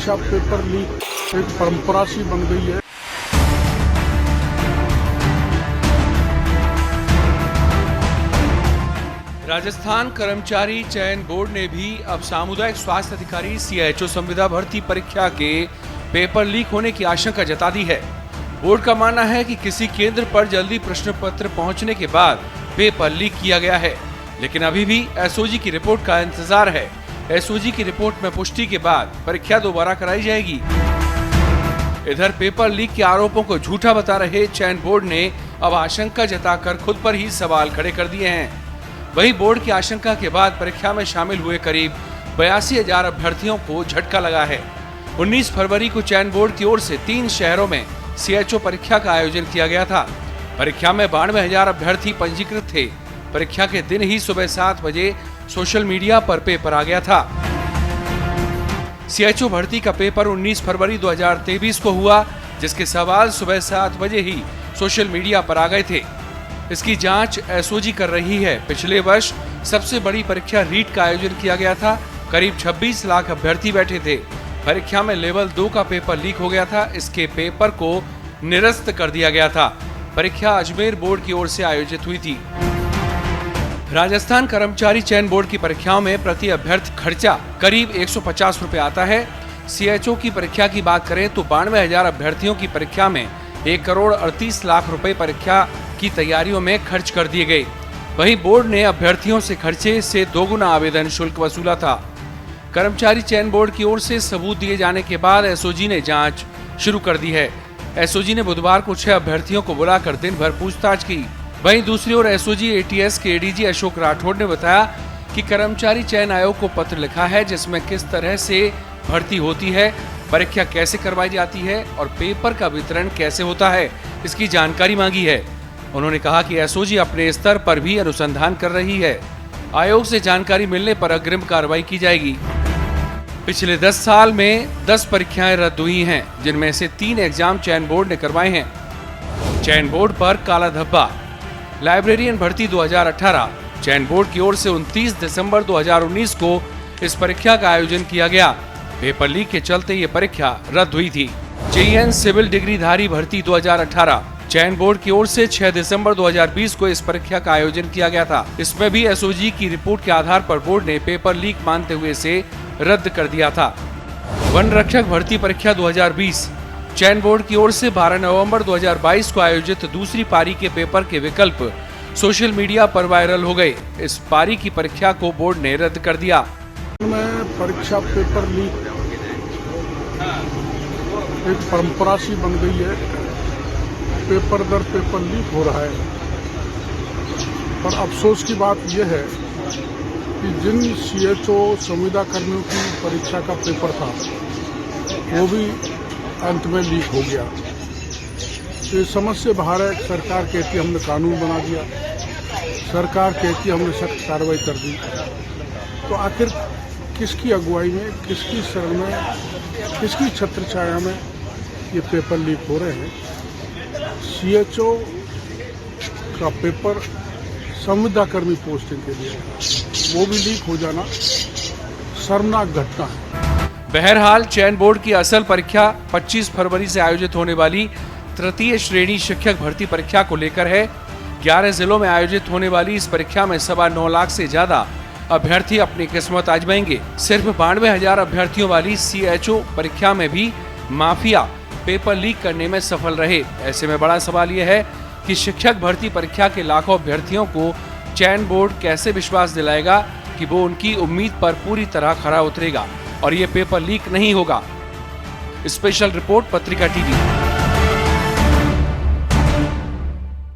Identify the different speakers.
Speaker 1: परीक्षा paper leak एक परंपरा सी बन गई है।
Speaker 2: राजस्थान कर्मचारी चयन बोर्ड ने भी अब सामुदायिक स्वास्थ्य अधिकारी सीएचओ संविदा भर्ती परीक्षा के पेपर लीक होने की आशंका जता दी है। बोर्ड का मानना है कि किसी केंद्र पर जल्दी प्रश्न पत्र पहुंचने के बाद पेपर लीक किया गया है, लेकिन अभी भी एसओजी की रिपोर्ट का इंतजार है। एसओजी की रिपोर्ट में पुष्टि के बाद परीक्षा दोबारा कराई जाएगी। इधर पेपर लीक के आरोपों को झूठा बता रहे चयन बोर्ड ने अब आशंका जताकर खुद पर ही सवाल खड़े कर दिए हैं। वहीं बोर्ड की आशंका के बाद परीक्षा में शामिल हुए करीब 82,000 अभ्यर्थियों को झटका लगा है। 19 फरवरी को चयन बोर्ड की ओर से 3 शहरों में सीएचओ परीक्षा का आयोजन किया गया था। परीक्षा में 92,000 अभ्यर्थी पंजीकृत थे। परीक्षा के दिन ही सुबह 7 बजे सोशल मीडिया पर पेपर आ गया था। सीएचओ भर्ती का पेपर 19 फरवरी 2023 को हुआ, जिसके सवाल सुबह 7 बजे ही सोशल मीडिया पर आ गए थे। इसकी जांच एसओजी कर रही है। पिछले वर्ष सबसे बड़ी परीक्षा रीट का आयोजन किया गया था। करीब 26 लाख अभ्यर्थी बैठे थे। परीक्षा में लेवल 2 का पेपर लीक हो गया था। इसके पेपर को निरस्त कर दिया गया था। परीक्षा अजमेर बोर्ड की ओर से आयोजित हुई थी। राजस्थान कर्मचारी चयन बोर्ड की परीक्षाओं में प्रति अभ्यर्थी खर्चा करीब 150 रुपए आता है। सीएचओ की परीक्षा की बात करें तो 92,000 अभ्यर्थियों की परीक्षा में 1 करोड़ 38 लाख रुपए परीक्षा की तैयारियों में खर्च कर दिए गए। वहीं बोर्ड ने अभ्यर्थियों से खर्चे से 2 गुना आवेदन शुल्क वसूला था। कर्मचारी चयन बोर्ड की ओर से सबूत दिए जाने के बाद एसओजी ने जांच शुरू कर दी है। एसओजी ने बुधवार को 6 अभ्यर्थियों को बुलाकर दिन भर पूछताछ की। वहीं दूसरी ओर एसओजी एटीएस के एडीजी अशोक राठौड़ ने बताया कि कर्मचारी चयन आयोग को पत्र लिखा है, जिसमें किस तरह से भर्ती होती है, परीक्षा कैसे करवाई जाती है और पेपर का वितरण कैसे होता है, इसकी जानकारी मांगी है। उन्होंने कहा कि एसओजी अपने स्तर पर भी अनुसंधान कर रही है। आयोग से जानकारी मिलने पर अग्रिम कार्रवाई की जाएगी। पिछले 10 साल में 10 परीक्षाएं रद्द हुई हैं, जिनमें से 3 एग्जाम चयन बोर्ड ने करवाए हैं। चयन बोर्ड पर काला धब्बा। लाइब्रेरियन भर्ती 2018 चयन बोर्ड की ओर से 29 दिसंबर 2019 को इस परीक्षा का आयोजन किया गया। पेपर लीक के चलते ये परीक्षा रद्द हुई थी। जेईएन सिविल डिग्रीधारी भर्ती 2018 चयन बोर्ड की ओर से 6 दिसंबर 2020 को इस परीक्षा का आयोजन किया गया था। इसमें भी एसओजी की रिपोर्ट के आधार पर बोर्ड ने पेपर लीक मानते हुए इसे रद्द कर दिया था। वन रक्षक भर्ती परीक्षा 2020 चयन बोर्ड की ओर से 12 नवंबर 2022 को आयोजित दूसरी पारी के पेपर के विकल्प सोशल मीडिया पर वायरल हो गए। इस पारी की परीक्षा को बोर्ड ने रद्द कर दिया।
Speaker 1: परीक्षा पेपर लीक एक परंपरा सी बन गई है। पेपर दर पेपर लीक हो रहा है और अफसोस की बात यह है कि जिन सीएचओ संविदा कर्मियों की परीक्षा का पेपर था वो भी अंत में लीक हो गया। तो ये समझ से बाहर है। सरकार कहती हमने कानून बना दिया, सरकार कहती हमने सख्त कार्रवाई कर दी, तो आखिर किसकी अगुवाई में, किसकी शरण में, किसकी छत्र छाया में ये पेपर लीक हो रहे हैं। सीएचओ का पेपर संविदा कर्मी पोस्टिंग के लिए वो भी लीक हो जाना शर्मनाक घटना है।
Speaker 2: बहरहाल चयन बोर्ड की असल परीक्षा 25 फरवरी से आयोजित होने वाली तृतीय श्रेणी शिक्षक भर्ती परीक्षा को लेकर है। 11 जिलों में आयोजित होने वाली इस परीक्षा में 9.25 लाख से ज्यादा अभ्यर्थी अपनी किस्मत आजमाएंगे। सिर्फ 92,000 अभ्यर्थियों वाली सीएचओ परीक्षा में भी माफिया पेपर लीक करने में सफल रहे। ऐसे में बड़ा सवाल यह है कि शिक्षक भर्ती परीक्षा के लाखों अभ्यर्थियों को चयन बोर्ड कैसे विश्वास दिलाएगा कि वो उनकी उम्मीद पर पूरी तरह खरा उतरेगा और ये पेपर लीक नहीं होगा। स्पेशल रिपोर्ट पत्रिका टीवी।